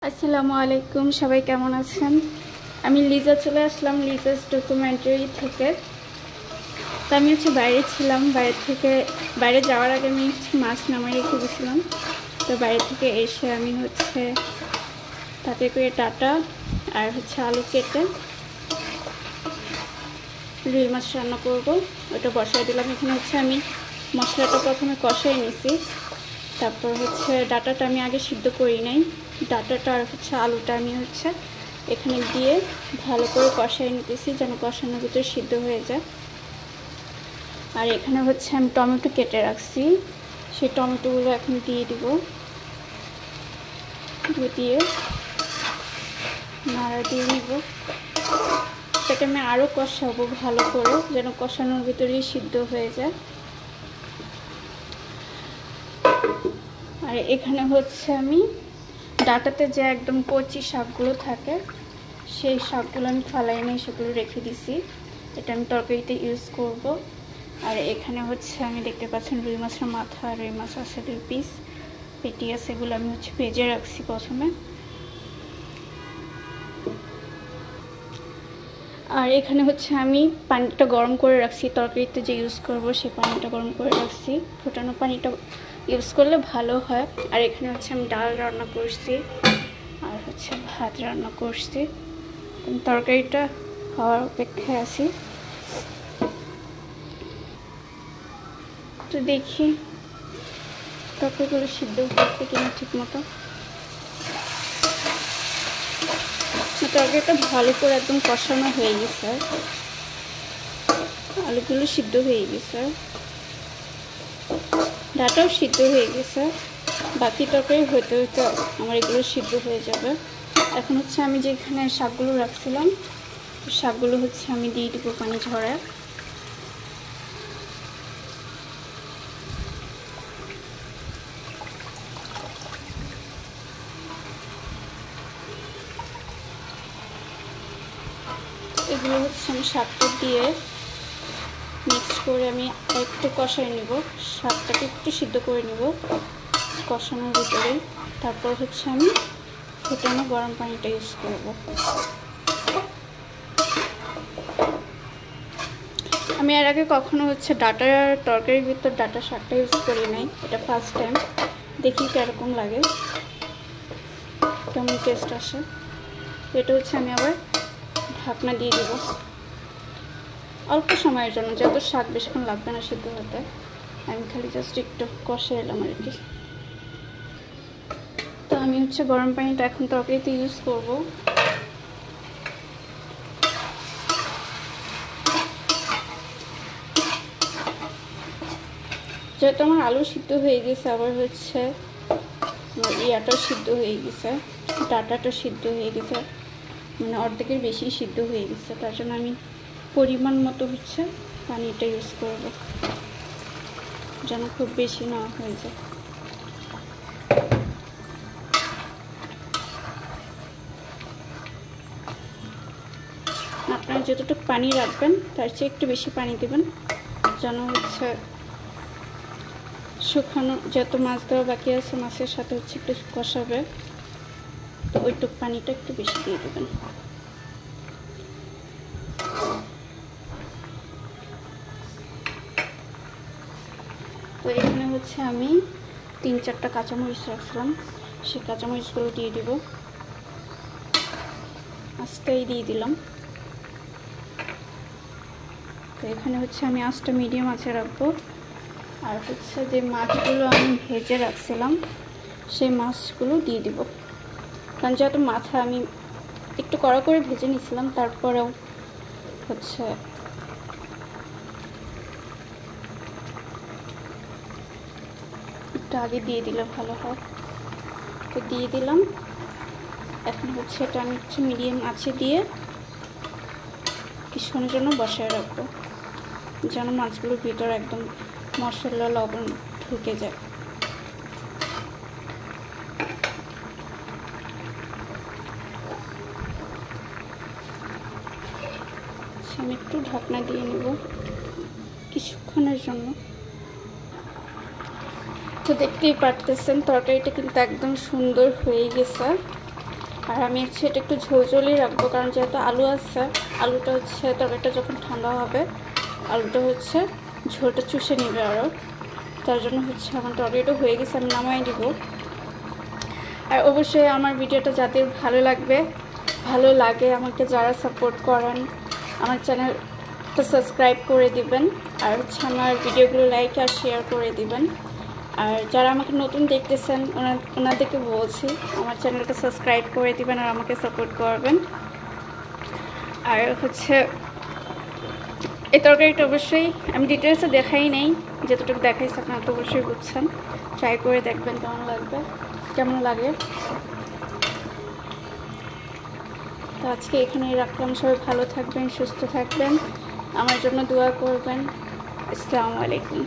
আসসালামু আলাইকুম, সবাই কেমন আছেন? আমি লিজা চলে আসলাম লিজাস ডকুমেন্টারি থেকে। তো আমি বাইরে ছিলাম, বাইরে যাওয়ার আগে আমি মাছ নামাই রেখে গেছিলাম। তো বাইরে থেকে এসে আমি তাতে করে ডাটা আর আলু কেটে রুই মাছ রান্না করব, ওটা বসাই দিলাম। এখানে আমি মশলাটা প্রথমে কষাই নিছি, তারপর ডাটাটা আমি আগে সিদ্ধ করি নাই। ডাটাটা আর আলুটা আমি এখানে দিয়ে ভালো করে কষাই নিতেছি যেন কষানোর ভিতরে সিদ্ধ হয়ে যায়। আর এখানে আমি টমেটো কেটে রাখছি, সেই টমেটোগুলো এখন দিয়ে দিব। দিয়ে নাড়া দিয়ে নিব। এটাকে আমি আরও কষাবো ভালো করে যেন কষানোর ভিতরেই সিদ্ধ হয়ে যায়। আর এখানে আমি ডাটাতে যে একদম কচি শাকগুলো থাকে সেই শাকগুলো আমি ফালাই নিয়ে সেগুলো রেখে দিছি, এটা আমি তরকারিতে ইউজ করব। আর এখানে আমি দেখতে পাচ্ছেন রুই মাছের মাথা, রুই মাছ আছে 2 পিস, পেটি আছে, এগুলো আমি ভেজে রাখছি প্রথমে। আর এখানে আমি পানিটা গরম করে রাখছি, তরকারিতে যে ইউজ করব সেই পানিটা গরম করে রাখছি। ফোটানো পানিটা ইউজ করলে ভালো হয়। আর এখানে আমি ডাল রান্না করছি আর ভাত রান্না করছি। তরকারিটা হওয়ার অপেক্ষায় আছি। তো দেখি তরকারিগুলো সিদ্ধ হচ্ছে কিনা ঠিক মতো। তরকারিটা ভালো করে একদম কষানো হয়ে গেছে, আলুগুলো সিদ্ধ হয়ে গেছে, ডাটাও সিদ্ধ হয়ে গেছে। বাকি তরকারি হইতে হইতে আমার এগুলো সিদ্ধ হয়ে যাবে। এখন আমি যেখানে শাকগুলো রাখছিলাম শাকগুলো আমি দিয়ে দিব পানি ঝরায়। এগুলো আমি শাকটা দিয়ে মিক্স করে আমি একটু কষাই নেব, শাকটাকে একটু সিদ্ধ করে নেব কষানোর ভিতরে। তারপর আমি ফোটানো গরম পানিটা ইউজ করব। আমি এর আগে কখনো ডাটার তরকারির ভিতর ডাটা শাকটা ইউজ করি নাই, এটা ফার্স্ট টাইম। দেখি কীরকম লাগে, কেমন টেস্ট আসে। এটা আমি আবার ঢাকনা দিয়ে দেব অল্প সময়ের জন্য, যত শাক বেশিক্ষণ লাগবে না সিদ্ধ হতে। আমি খালি জাস্ট একটু কষে এলাম আর কি। তো আমি গরম পানিটা এখন তরকারিতে ইউজ করব। যেহেতু আমার আলু সিদ্ধ হয়ে গেছে, আবার ইয়াটাও সিদ্ধ হয়ে গেছে, ডাটাটা সিদ্ধ হয়ে গেছে, মানে অর্ধেকের বেশি সিদ্ধ হয়ে গেছে। তার জন্য আমি পরিমাণ মতো পানিটা ইউজ করব যেন খুব বেশি না হয়ে যায়। আপনারা যতটুকু পানি রাখবেন তার চেয়ে একটু বেশি পানি দেবেন যেন শুকানো, যত মাছ দেওয়া বাকি আছে মাছের সাথে একটু কষাবে, তো ওইটুকু পানিটা একটু বেশি দিয়ে দেবেন। তো এখানে আমি 3-4টা কাঁচামরিচ রাখছিলাম, সেই কাঁচামরিচগুলো দিয়ে দিব, আস্তেই দিয়ে দিলাম। তো এখানে আমি আঁচটা মিডিয়াম আঁচে রাখবো। আর যে মাছগুলো আমি ভেজে রাখছিলাম সেই মাছগুলো দিয়ে দিব, কারণ যেহেতু মাথা আমি একটু কড়া করে ভেজে নিয়েছিলাম, তারপরেও একটু আগে দিয়ে দিলে ভালো হয়। তো দিয়ে দিলাম। এখন এটা আমি মিডিয়াম আঁচে দিয়ে কিছুক্ষণের জন্য বসায় রাখবো যেন মাছগুলোর ভিতর একদম মশলা লবণ ঢুকে যায়। আমি একটু ঢাকনা দিয়ে নেব কিছুক্ষণের জন্য। তো দেখতেই পারতেছেন তরকারিটা কিন্তু একদম সুন্দর হয়ে গেছে। আর আমি হচ্ছে এটা একটু ঝোলঝোলই রাখবো, কারণ যেহেতু আলু আছে, আলুটা হচ্ছে তরকারিটা যখন ঠান্ডা হবে আলুটা হচ্ছে ঝোলটা চুষে নেবে আরও। তার জন্য হচ্ছে আমার তরকারিটা হয়ে গেছে, আমি নামাই দিব। আর অবশ্যই আমার ভিডিওটা যাদের ভালো লাগে আমাকে যারা সাপোর্ট করেন, আমার চ্যানেলটা সাবস্ক্রাইব করে দিবেন, আর হচ্ছে আমার ভিডিওগুলো লাইক আর শেয়ার করে দিবেন। আর যারা আমাকে নতুন দেখতেছেন ওনাদেরকে বলছি আমার চ্যানেলটা সাবস্ক্রাইব করে দিবেন আর আমাকে সাপোর্ট করবেন। আর হচ্ছে এই তরকারিটা অবশ্যই আমি ডিটেলসে দেখাই নেই, যতটুকু দেখাইছি আপনারা তো অবশ্যই বুঝছেন। ট্রাই করে দেখবেন কেমন লাগে। তো আজকে এখানেই রাখলাম। সবাই ভালো থাকবেন, সুস্থ থাকবেন, আমার জন্য দোয়া করবেন। আসসালামু আলাইকুম।